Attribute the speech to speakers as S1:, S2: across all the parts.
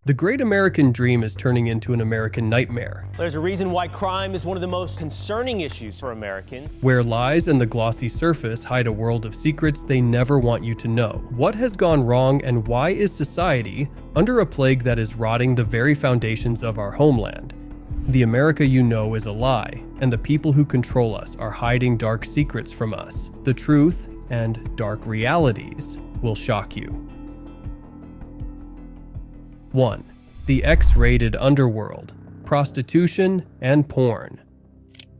S1: The great American dream is turning into an American nightmare,
S2: There's a reason why crime is one of the most concerning issues for Americans.
S1: where lies and the glossy surface hide a world of secrets they never want you to know. What has gone wrong, and why is society under a plague that is rotting the very foundations of our homeland? The America you know is a lie, and the people who control us are hiding dark secrets from us. The truth and dark realities will shock you. 1. The X-rated underworld, prostitution and porn.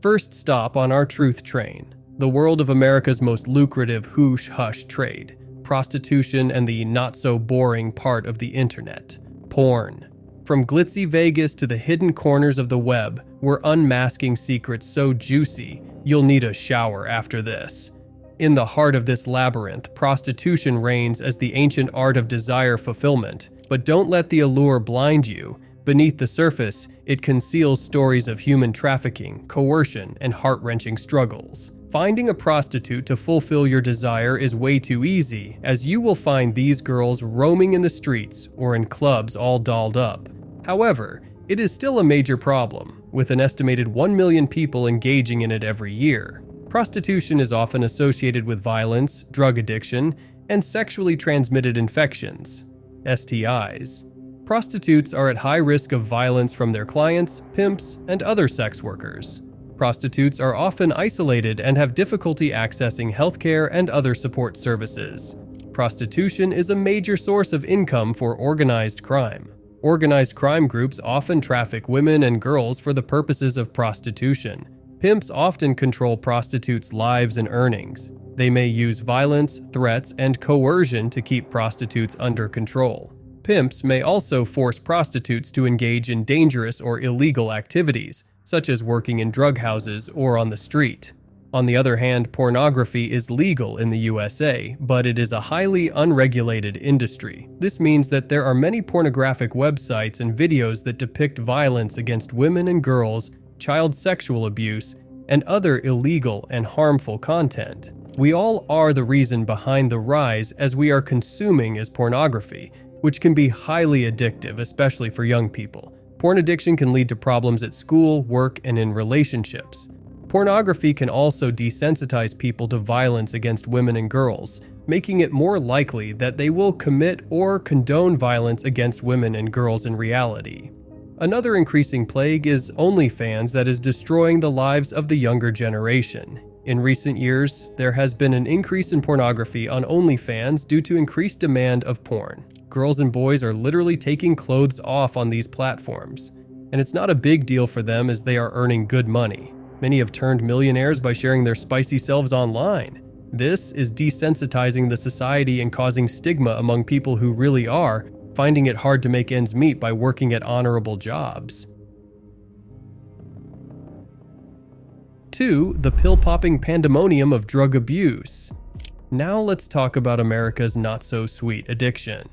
S1: First stop on our truth train, the world of America's most lucrative hush-hush trade, prostitution and the not-so-boring part of the internet, porn. From glitzy Vegas to the hidden corners of the web, we're unmasking secrets so juicy, you'll need a shower after this. In the heart of this labyrinth, prostitution reigns as the ancient art of desire fulfillment. But don't let the allure blind you. Beneath the surface, it conceals stories of human trafficking, coercion, and heart-wrenching struggles. Finding a prostitute to fulfill your desire is way too easy, as you will find these girls roaming in the streets or in clubs all dolled up. However, it is still a major problem, with an estimated 1 million people engaging in it every year. Prostitution is often associated with violence, drug addiction, and sexually transmitted infections. STIs. Prostitutes are at high risk of violence from their clients, pimps, and other sex workers. Prostitutes are often isolated and have difficulty accessing healthcare and other support services. Prostitution is a major source of income for organized crime. Organized crime groups often traffic women and girls for the purposes of prostitution. Pimps often control prostitutes' lives and earnings. They may use violence, threats, and coercion to keep prostitutes under control. Pimps may also force prostitutes to engage in dangerous or illegal activities, such as working in drug houses or on the street. On the other hand, pornography is legal in the USA, but it is a highly unregulated industry. This means that there are many pornographic websites and videos that depict violence against women and girls, child sexual abuse, and other illegal and harmful content. We all are the reason behind the rise as we are consuming as pornography, which can be highly addictive, especially for young people. Porn addiction can lead to problems at school, work, and in relationships. Pornography can also desensitize people to violence against women and girls, making it more likely that they will commit or condone violence against women and girls in reality. Another increasing plague is OnlyFans that is destroying the lives of the younger generation. In recent years, there has been an increase in pornography on OnlyFans due to increased demand of porn. Girls and boys are literally taking clothes off on these platforms. And it's not a big deal for them as they are earning good money. Many have turned millionaires by sharing their spicy selves online. This is desensitizing the society and causing stigma among people who really are finding it hard to make ends meet by working at honorable jobs. 2. The pill-popping pandemonium of drug abuse. Now let's talk about America's not-so-sweet addiction.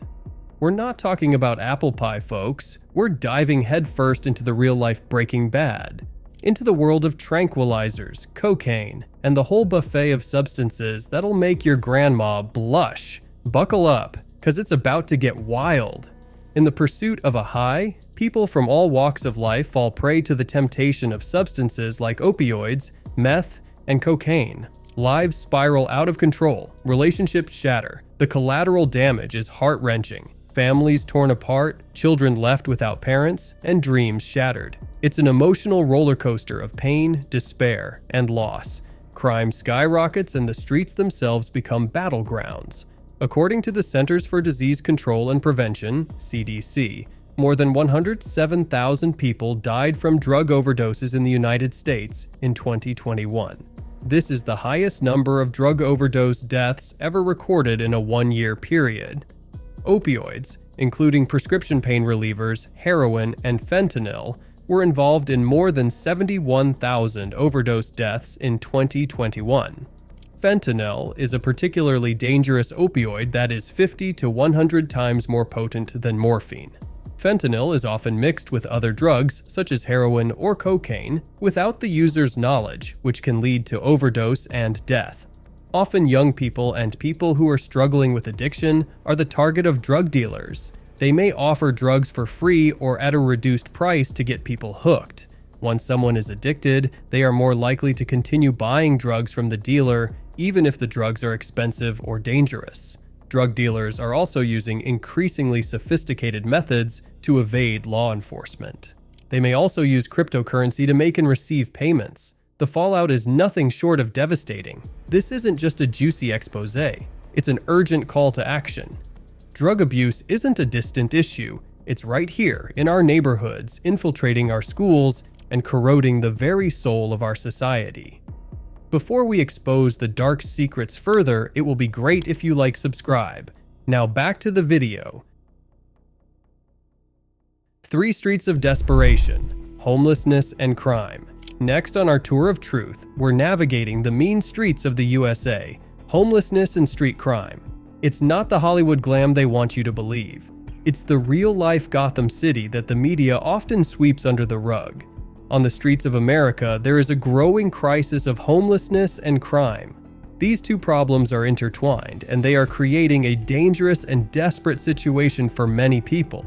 S1: We're not talking about apple pie, folks. We're diving headfirst into the real-life Breaking Bad, into the world of tranquilizers, cocaine, and the whole buffet of substances that'll make your grandma blush. Buckle up, because it's about to get wild. In the pursuit of a high, people from all walks of life fall prey to the temptation of substances like opioids, meth, and cocaine. Lives spiral out of control, relationships shatter, the collateral damage is heart-wrenching, families torn apart, children left without parents, and dreams shattered. It's an emotional roller coaster of pain, despair, and loss. Crime skyrockets and the streets themselves become battlegrounds. According to the Centers for Disease Control and Prevention, CDC, more than 107,000 people died from drug overdoses in the United States in 2021. This is the highest number of drug overdose deaths ever recorded in a one-year period. Opioids, including prescription pain relievers, heroin, and fentanyl, were involved in more than 71,000 overdose deaths in 2021. Fentanyl is a particularly dangerous opioid that is 50 to 100 times more potent than morphine. Fentanyl is often mixed with other drugs, such as heroin or cocaine, without the user's knowledge, which can lead to overdose and death. Often young people and people who are struggling with addiction are the target of drug dealers. They may offer drugs for free or at a reduced price to get people hooked. Once someone is addicted, they are more likely to continue buying drugs from the dealer, even if the drugs are expensive or dangerous. Drug dealers are also using increasingly sophisticated methods to evade law enforcement. They may also use cryptocurrency to make and receive payments. The fallout is nothing short of devastating. This isn't just a juicy expose, it's an urgent call to action. Drug abuse isn't a distant issue, it's right here in our neighborhoods, infiltrating our schools and corroding the very soul of our society. Before we expose the dark secrets further, it will be great if you subscribe. Now back to the video. 3 Streets of Desperation, Homelessness and Crime. Next on our tour of truth, we're navigating the mean streets of the USA, homelessness and street crime. It's not the Hollywood glam they want you to believe. It's the real-life Gotham City that the media often sweeps under the rug. On the streets of America, there is a growing crisis of homelessness and crime. These two problems are intertwined, and they are creating a dangerous and desperate situation for many people.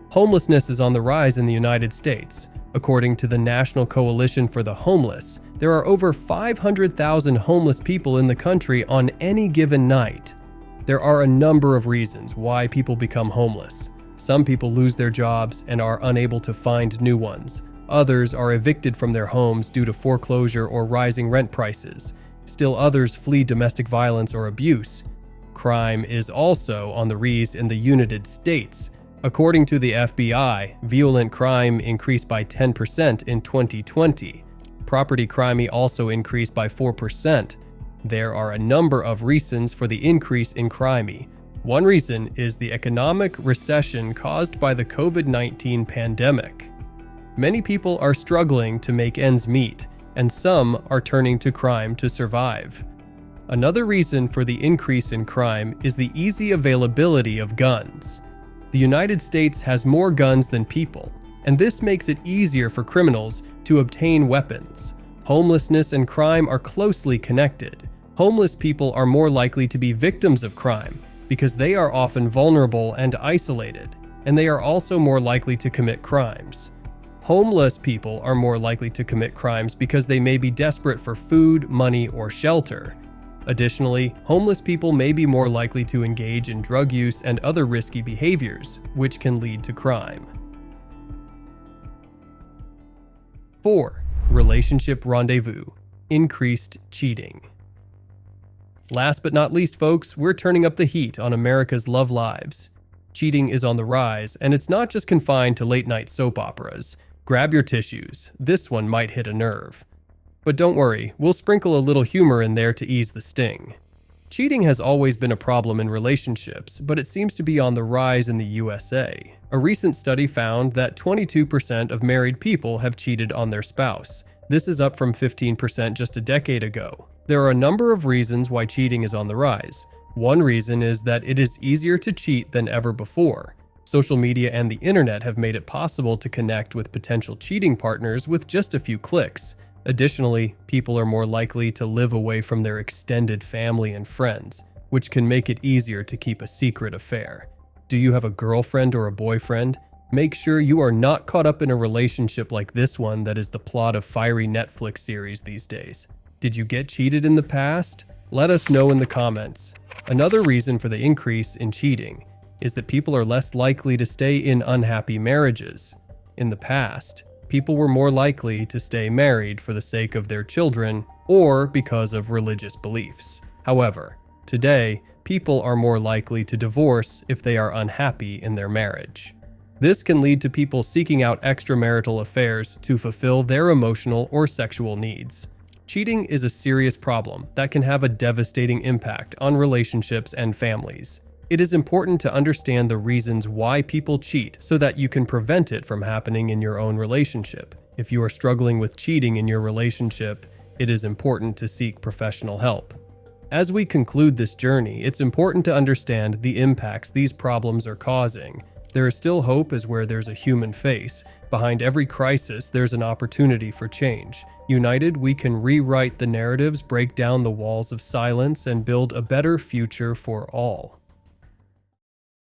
S1: Homelessness is on the rise in the United States. According to the National Coalition for the Homeless, there are over 500,000 homeless people in the country on any given night. There are a number of reasons why people become homeless. Some people lose their jobs and are unable to find new ones. Others are evicted from their homes due to foreclosure or rising rent prices. Still others flee domestic violence or abuse. Crime is also on the rise in the United States. According to the FBI, violent crime increased by 10% in 2020. Property crime also increased by 4%. There are a number of reasons for the increase in crime. One reason is the economic recession caused by the COVID-19 pandemic. Many people are struggling to make ends meet, and some are turning to crime to survive. Another reason for the increase in crime is the easy availability of guns. The United States has more guns than people, and this makes it easier for criminals to obtain weapons. Homelessness and crime are closely connected. Homeless people are more likely to be victims of crime because they are often vulnerable and isolated, and they are also more likely to commit crimes. Homeless people are more likely to commit crimes because they may be desperate for food, money, or shelter. Additionally, homeless people may be more likely to engage in drug use and other risky behaviors, which can lead to crime. 4. Relationship rendezvous. Increased cheating. Last but not least, folks, we're turning up the heat on America's love lives. Cheating is on the rise, and it's not just confined to late-night soap operas. Grab your tissues. This one might hit a nerve. But don't worry, we'll sprinkle a little humor in there to ease the sting. Cheating has always been a problem in relationships, but it seems to be on the rise in the USA. A recent study found that 22% of married people have cheated on their spouse. This is up from 15% just a decade ago. There are a number of reasons why cheating is on the rise. One reason is that it is easier to cheat than ever before. Social media and the internet have made it possible to connect with potential cheating partners with just a few clicks. Additionally, people are more likely to live away from their extended family and friends, which can make it easier to keep a secret affair. Do you have a girlfriend or a boyfriend? Make sure you are not caught up in a relationship like this one that is the plot of fiery Netflix series these days. Did you get cheated in the past? Let us know in the comments. Another reason for the increase in cheating is that people are less likely to stay in unhappy marriages. In the past, people were more likely to stay married for the sake of their children or because of religious beliefs. However, today, people are more likely to divorce if they are unhappy in their marriage. This can lead to people seeking out extramarital affairs to fulfill their emotional or sexual needs. Cheating is a serious problem that can have a devastating impact on relationships and families. It is important to understand the reasons why people cheat so that you can prevent it from happening in your own relationship. If you are struggling with cheating in your relationship, it is important to seek professional help. As we conclude this journey, it's important to understand the impacts these problems are causing. There is still hope as where there's a human face. Behind every crisis, there's an opportunity for change. United, we can rewrite the narratives, break down the walls of silence, and build a better future for all.